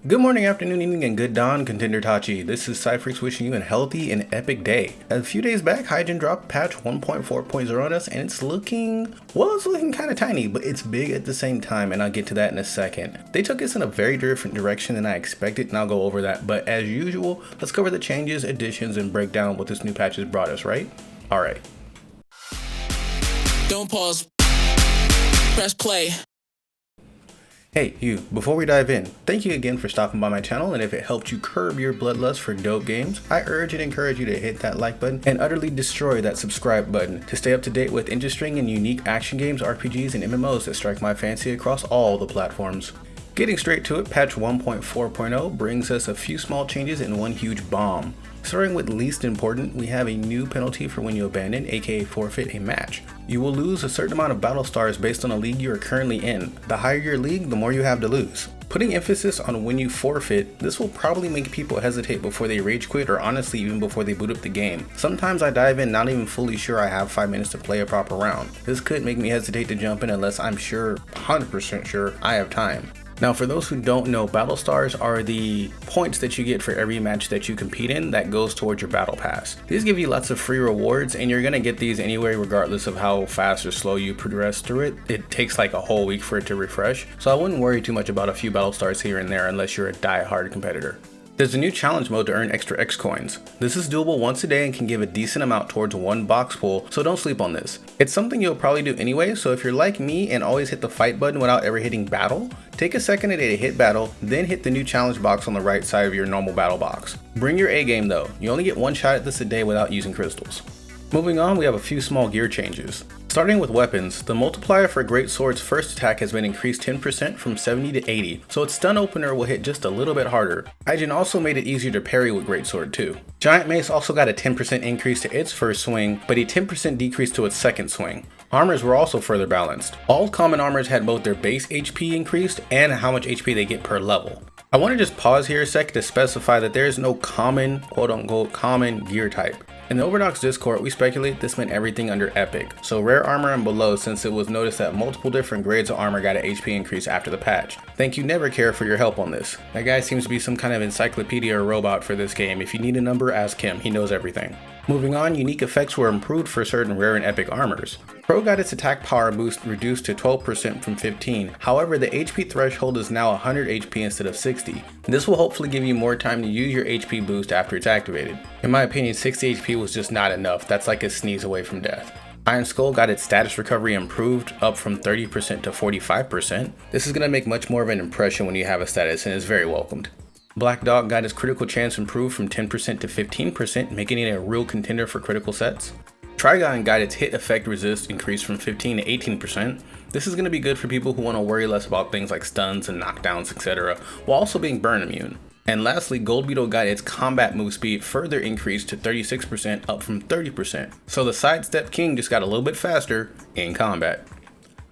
Good morning, afternoon, evening, and good dawn, Contender Tachi. This is Cypherx wishing you a healthy and epic day. A few days back, Haegin dropped patch 1.4.0 on us, and it's looking kind of tiny, but it's big at the same time, and I'll get to that in a second. They took us in a very different direction than I expected, and I'll go over that, but as usual, let's cover the changes, additions, and break down what this new patch has brought us, right? Alright. Don't pause. Press play. Hey, you, before we dive in, thank you again for stopping by my channel, and if it helped you curb your bloodlust for dope games, I urge and encourage you to hit that like button and utterly destroy that subscribe button to stay up to date with interesting and unique action games, RPGs, and MMOs that strike my fancy across all the platforms. Getting straight to it, patch 1.4.0 brings us a few small changes and one huge bomb. Starting with least important, we have a new penalty for when you abandon, aka forfeit, a match. You will lose a certain amount of battle stars based on a league you are currently in. The higher your league, the more you have to lose. Putting emphasis on when you forfeit, this will probably make people hesitate before they rage quit, or honestly even before they boot up the game. Sometimes I dive in not even fully sure I have 5 minutes to play a proper round. This could make me hesitate to jump in unless I'm sure, 100% sure, I have time. Now, for those who don't know, battle stars are the points that you get for every match that you compete in that goes towards your battle pass. These give you lots of free rewards, and you're gonna get these anyway regardless of how fast or slow you progress through it. It takes like a whole week for it to refresh, so I wouldn't worry too much about a few battle stars here and there unless you're a die-hard competitor. There's a new challenge mode to earn extra X coins. This is doable once a day and can give a decent amount towards one box pull, so don't sleep on this. It's something you'll probably do anyway, so if you're like me and always hit the fight button without ever hitting battle, take a second a day to hit battle, then hit the new challenge box on the right side of your normal battle box. Bring your A game though, you only get one shot at this a day without using crystals. Moving on, we have a few small gear changes. Starting with weapons, the multiplier for Greatsword's first attack has been increased 10% from 70 to 80, so its stun opener will hit just a little bit harder. Haegin also made it easier to parry with Greatsword too. Giant Mace also got a 10% increase to its first swing, but a 10% decrease to its second swing. Armors were also further balanced. All common armors had both their base HP increased and how much HP they get per level. I want to just pause here a sec to specify that there is no common, quote unquote, common gear type. In the Overdox Discord, we speculate this meant everything under Epic, so rare armor and below, since it was noticed that multiple different grades of armor got an HP increase after the patch. Thank you Nevercare for your help on this. That guy seems to be some kind of encyclopedia or robot for this game. If you need a number, ask him, he knows everything. Moving on, unique effects were improved for certain rare and epic armors. Pro got its attack power boost reduced to 12% from 15, however the HP threshold is now 100 HP instead of 60. This will hopefully give you more time to use your HP boost after it's activated. In my opinion, 60 HP was just not enough, that's like a sneeze away from death. Iron Skull got its status recovery improved, up from 30% to 45%. This is going to make much more of an impression when you have a status and is very welcomed. Black Dog got his critical chance improved from 10% to 15%, making it a real contender for critical sets. Trigon got its hit effect resist increased from 15 to 18%. This is going to be good for people who want to worry less about things like stuns and knockdowns, etc., while also being burn immune. And lastly, Gold Beetle got its combat move speed further increased to 36%, up from 30%. So the Sidestep King just got a little bit faster in combat.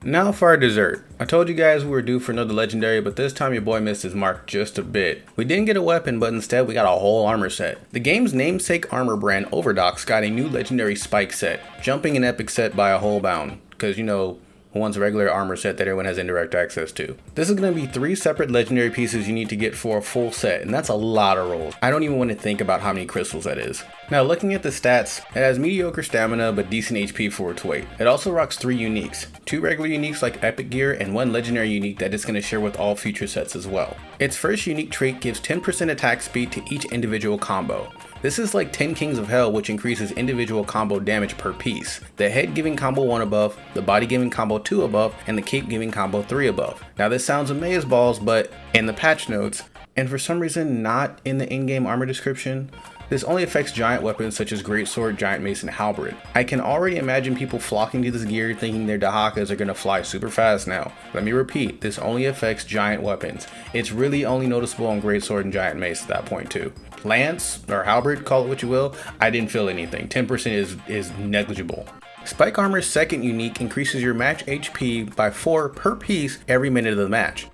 Now for our dessert. I told you guys we were due for another legendary, but this time your boy missed his mark just a bit. We didn't get a weapon, but instead we got a whole armor set. The game's namesake armor brand, Overdox, got a new legendary spike set, jumping an epic set by a whole bound, because you know, one's a regular armor set that everyone has indirect access to. This is going to be 3 separate legendary pieces you need to get for a full set, and that's a lot of rolls. I don't even want to think about how many crystals that is. Now looking at the stats, it has mediocre stamina but decent HP for its weight. It also rocks 3 uniques, 2 regular uniques like epic gear and 1 legendary unique that it's going to share with all future sets as well. Its first unique trait gives 10% attack speed to each individual combo. This is like 10 Kings of Hell, which increases individual combo damage per piece. The head giving combo 1 above, the body giving combo 2 above, and the cape giving combo 3 above. Now this sounds amazeballs, but in the patch notes, and for some reason not in the in-game armor description, this only affects giant weapons such as Greatsword, Giant Mace, and Halberd. I can already imagine people flocking to this gear thinking their Dahakas are going to fly super fast now. Let me repeat, this only affects giant weapons. It's really only noticeable on Greatsword and Giant Mace at that point too. Lance, or Halberd, call it what you will, I didn't feel anything. 10% is negligible. Spike Armor's second unique increases your match HP by 4 per piece every minute of the match.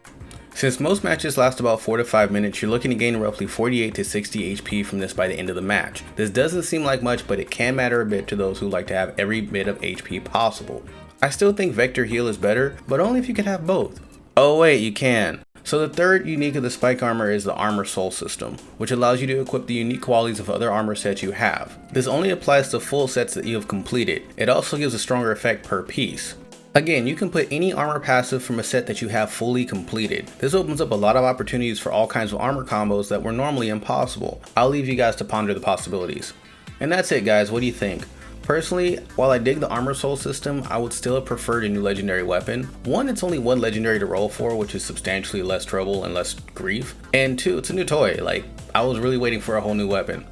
Since most matches last about 4 to 5 minutes, you're looking to gain roughly 48 to 60 HP from this by the end of the match. This doesn't seem like much, but it can matter a bit to those who like to have every bit of HP possible. I still think Vector Heal is better, but only if you can have both. Oh wait, you can. So the third unique of the spike armor is the armor soul system, which allows you to equip the unique qualities of other armor sets you have. This only applies to full sets that you have completed. It also gives a stronger effect per piece. Again, you can put any armor passive from a set that you have fully completed. This opens up a lot of opportunities for all kinds of armor combos that were normally impossible. I'll leave you guys to ponder the possibilities. And that's it guys, what do you think? Personally, while I dig the armor soul system, I would still have preferred a new legendary weapon. One, it's only one legendary to roll for, which is substantially less trouble and less grief. And two, it's a new toy. Like, I was really waiting for a whole new weapon.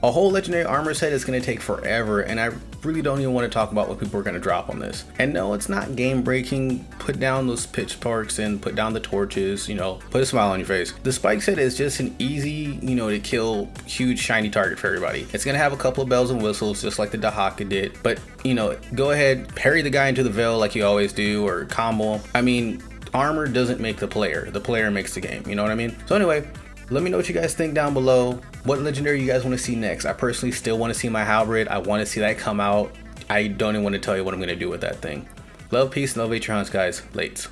A whole legendary armor set is going to take forever, and I really don't even want to talk about what people are going to drop on this. And no, it's not game breaking. Put down those pitchforks and put down the torches, you know, put a smile on your face. The spike set is just an easy, you know, to kill huge shiny target for everybody. It's going to have a couple of bells and whistles just like the Haegin did, but you know, go ahead, parry the guy into the veil like you always do, or combo. I mean, armor doesn't make the player makes the game, you know what I mean? So anyway, let me know what you guys think down below. What legendary you guys want to see next? I personally still want to see my Halberd. I want to see that come out. I don't even want to tell you what I'm going to do with that thing. Love, peace, and elevate your hunts, guys. Lates.